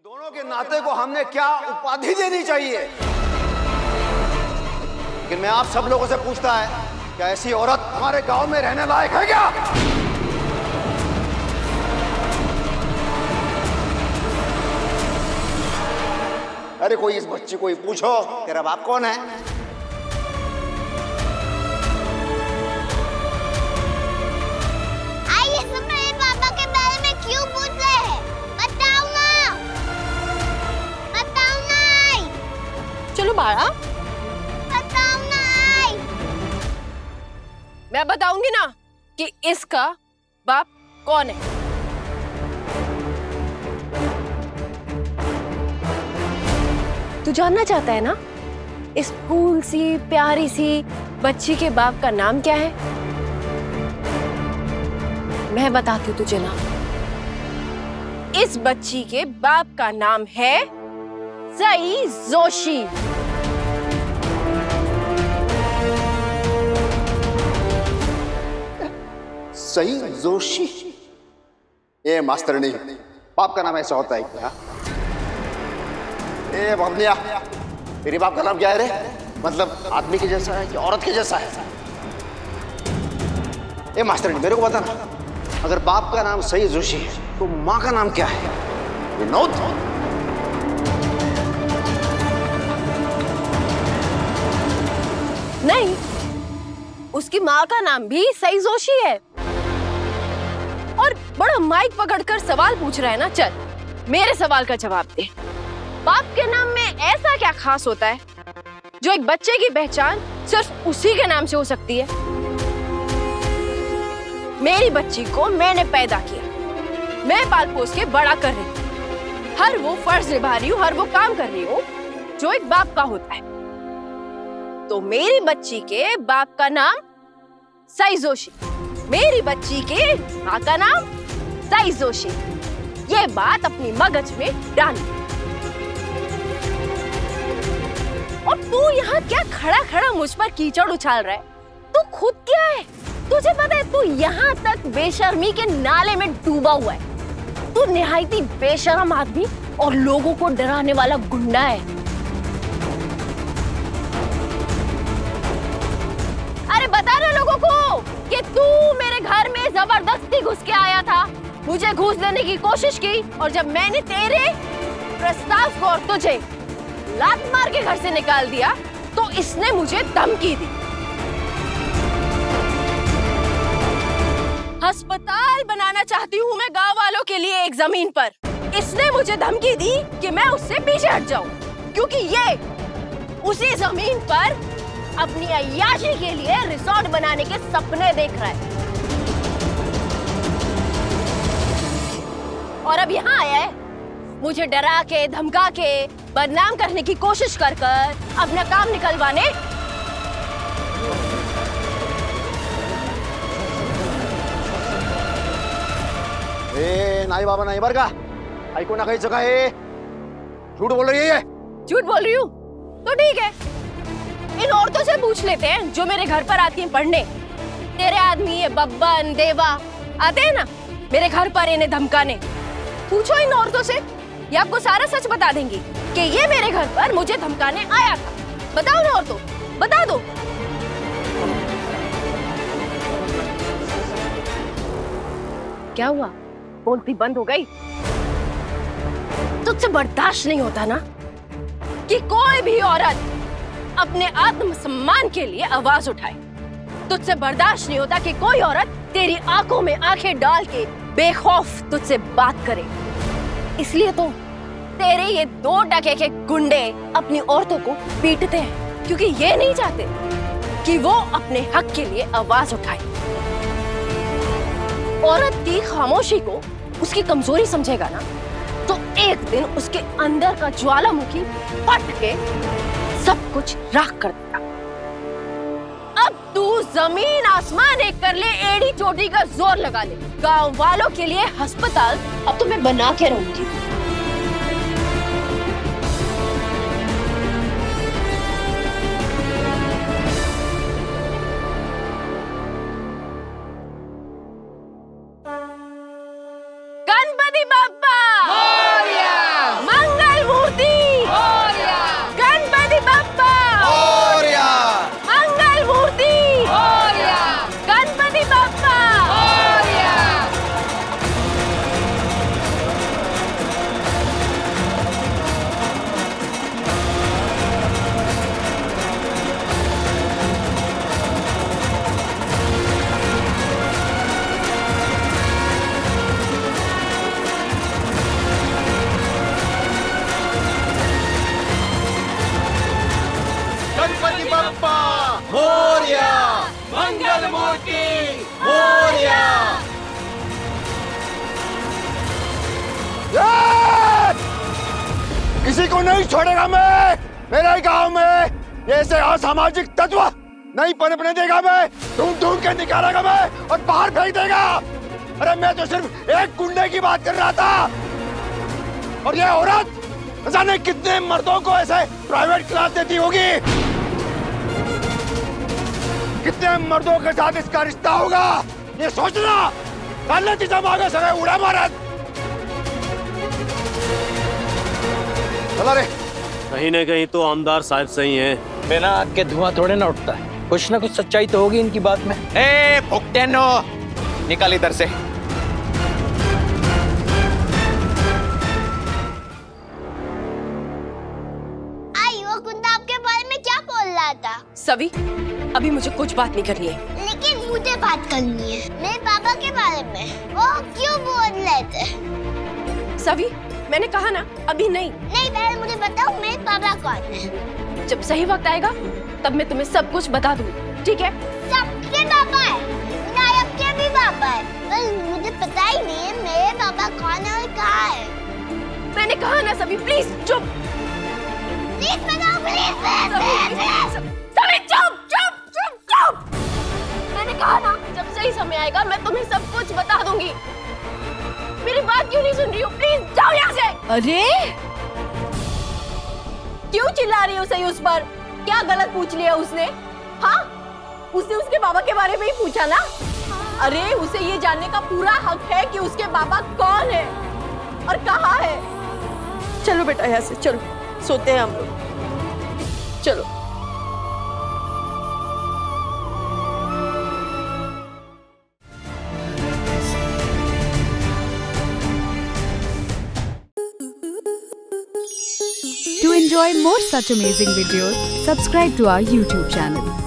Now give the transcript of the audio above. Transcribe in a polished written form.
दोनों के नाते को हमने क्या उपाधि देनी चाहिए? लेकिन मैं आप सब लोगों से पूछता है, क्या ऐसी औरत हमारे गांव में रहने लायक है क्या? अरे कोई इस बच्ची को ही पूछो, तेरा बाप कौन है? आइए सब मेरे पापा के बारे में क्यों पूछ रहे हैं? बताओ ना, बताओ ना। चलो बाड़ा, बताओ ना। मैं बताऊंगी ना कि इसका बाप कौन है। तू जानना चाहता है ना इस फूल सी प्यारी सी बच्ची के बाप का नाम क्या है? मैं बताती हूँ तुझे ना। इस बच्ची के बाप का नाम है सई जोशी। सई जोशी? ये मास्टरनी, बाप का नाम ऐसा होता है क्या? ए बबलिया, तेरे बाप का नाम क्या है रे? मतलब आदमी के जैसा है कि औरत के जैसा है? ए मास्टरनी, मेरे को बता ना, अगर बाप का नाम सई जोशी है तो माँ का नाम क्या है? विनोद? नहीं, उसकी माँ का नाम भी सई जोशी है। और बड़ा माइक पकड़कर सवाल पूछ रहा है ना। चल मेरे सवाल का जवाब दे। बाप के नाम में ऐसा क्या खास होता है जो एक बच्चे की पहचान सिर्फ उसी के नाम से हो सकती है? मेरी बच्ची को मैंने पैदा किया, मैं पाल पोस के बड़ा कर रही हूँ, हर वो फर्ज निभा रही हूँ, हर वो काम कर रही हूँ जो एक बाप का होता है। तो मेरी बच्ची के बाप का नाम सई जोशी, मेरी बच्ची के माँ का नाम सई जोशी। ये बात अपनी मगज में डाल। और तू यहाँ क्या खड़ा खड़ा मुझ पर कीचड़ उछाल रहा है? तू खुद क्या है? तुझे पता है तू यहाँ तक बेशर्मी के नाले में डूबा हुआ है। तू निहायती बेशर्म आदमी और लोगों को डराने वाला गुंडा है। अरे बता ना लोगों को कि तू मेरे घर में जबरदस्ती घुस के आया था, मुझे घूस देने की कोशिश की, और जब मैंने तेरे प्रस्ताव को और तुझे लात मार के घर से निकाल दिया तो इसने मुझे धमकी दी। अस्पताल बनाना चाहती हूँ मैं गांव वालों के लिए एक जमीन पर। इसने मुझे धमकी दी कि मैं उससे पीछे हट जाऊं, क्योंकि ये उसी जमीन पर अपनी अय्याशी के लिए रिसोर्ट बनाने के सपने देख रहा है। और अब यहाँ आया है मुझे डरा के धमका के बदनाम करने की कोशिश कर अपना काम निकलवाने। नाई बाबा नहीं बरगा, आई को ना कहीं जगह है। झूठ बोल रही है ये। झूठ बोल रही हूँ तो ठीक है, इन औरतों से पूछ लेते हैं जो मेरे घर पर आती हैं पढ़ने। तेरे आदमी ये बब्बन देवा आते हैं ना मेरे घर पर इन्हें धमकाने। पूछो इन औरतों से, ये आपको सारा सच बता देंगी कि ये मेरे घर पर मुझे धमकाने आया था। बताओ ना औरतों, बता दो। क्या हुआ? बोलती बंद हो गई? तुझसे बर्दाश्त नहीं होता ना कि कोई भी औरत अपने आत्मसम्मान के लिए आवाज उठाए। तुझसे बर्दाश्त नहीं होता कि कोई औरत तेरी आंखों में आंखें डाल के बेखौफ तुझसे बात करे। इसलिए तो तेरे ये 2 टके के गुंडे अपनी औरतों को पीटते हैं, क्योंकि ये नहीं चाहते कि वो अपने हक के लिए आवाज उठाए। औरत की खामोशी को उसकी कमजोरी समझेगा ना तो एक दिन उसके अंदर का ज्वालामुखी फट के सब कुछ राख कर देगा। अब तू जमीन आसमान एक कर ले, एड़ी चोटी का जोर लगा ले। गांव वालों के लिए अस्पताल अब तो मैं बना के रहूंगी। गणपति बाप्पा मोरया, किसी को नहीं छोड़ेगा मैं। मेरे गांव में ऐसे असामाजिक तत्व नहीं पनपने देगा मैं। ढूंढ ढूंढ के निकालेगा मैं और बाहर फेंक देगा। अरे मैं तो सिर्फ एक गुंडे की बात कर रहा था, और ये औरत न जाने कितने मर्दों को ऐसे प्राइवेट क्लास देती होगी। कितने मर्दों के साथ इसका रिश्ता होगा ये सोचना। काले आगे सगे उड़ा मारत। चला रे। कहीं न कहीं तो आमदार साहब सही हैं। बिना आग के धुआं थोड़े ना उठता है। कुछ ना कुछ सच्चाई तो होगी इनकी बात में। ए फुकटेनो, निकल इधर से। आई वो गुंडा आपके बारे में क्या बोल रहा था? सभी, अभी मुझे कुछ बात नहीं करनी है। लेकिन मुझे बात करनी है मेरे पापा के बारे में। वो क्यों बोल रहे थे? सभी, मैंने कहा ना अभी नहीं। नहीं, पहले मुझे बताओ मेरे पापा कौन है। जब सही वक्त आएगा तब मैं तुम्हें सब कुछ बता दूंगी, ठीक है? सबके पापा है, नायब के भी पापा है, पर मुझे पता ही नहीं है मेरे पापा कौन है और कहाँ है। मैंने कहा ना सभी, प्लीज चुप। प्लीज बताओ, प्लीज। सभी चुप चुप चुप चुप। मैंने कहा ना जब सही समय आएगा मैं तुम्हें सब कुछ बता दूंगी। मेरी बात क्यों नहीं सुन रही हो? प्लीज जाओ यहाँ से। अरे क्यों चिल्ला रही हो सही उस पर? क्या गलत पूछ लिया उसने? हाँ, उसने उसके बाबा के बारे में ही पूछा ना। अरे उसे ये जानने का पूरा हक है कि उसके बाबा कौन है और कहाँ है। चलो बेटा यहाँ से चलो, सोते हैं हम लोग। चलो। To enjoy more such amazing videos, subscribe to our YouTube channel.